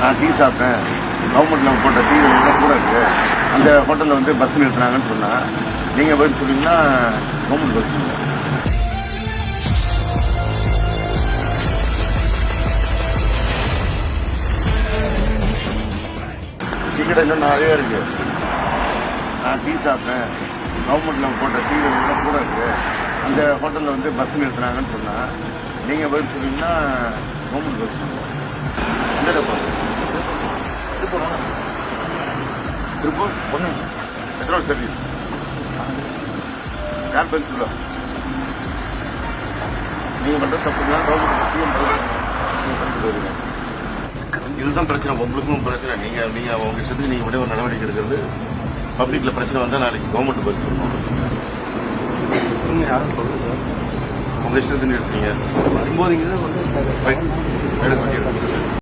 நான் டீ சாப்பிட்டேன், கவர்மெண்ட்டில் போட்ட டீ எல்லாம் கூட இருக்கு, அந்த ஹோட்டலில் வந்து பஸ் நிறுத்தினாங்கன்னு சொன்னால் நீங்கள் போய் சொன்னீங்கன்னா கவர்மெண்ட் பஸ் டிக்கெட் இன்னும் நிறைய இருக்கு. நான் டீ சாப்பிட்டேன், கவர்மெண்ட்டில் போட்ட டீ எல்லாம் கூட இருக்கு, அந்த ஹோட்டலில் வந்து பஸ் நிறுத்தினாங்கன்னு சொன்னால் நீங்கள் போய் சொன்னீங்கன்னா கவர்மெண்ட் பஸ் எந்த திருப்பூர் ஒன்று எத்தனை சர்வீஸ் யார் பேர் சொல்ல நீங்கள் பண்ணுற தப்புனா கவர்மெண்ட் இதுதான் பிரச்சனை. உங்களுக்கும் பிரச்சனை. நீங்கள் உங்க இஷ்டத்துக்கு நீங்கள் விட ஒரு நடவடிக்கை எடுக்கிறது. பப்ளிக்கில் பிரச்சனை வந்தால் நாளைக்கு கவர்மெண்ட் பதில் சொல்லணும். உங்கள் இஷ்டத்துக்கு இருக்கீங்க வரும்போது எடுக்க வேண்டியது.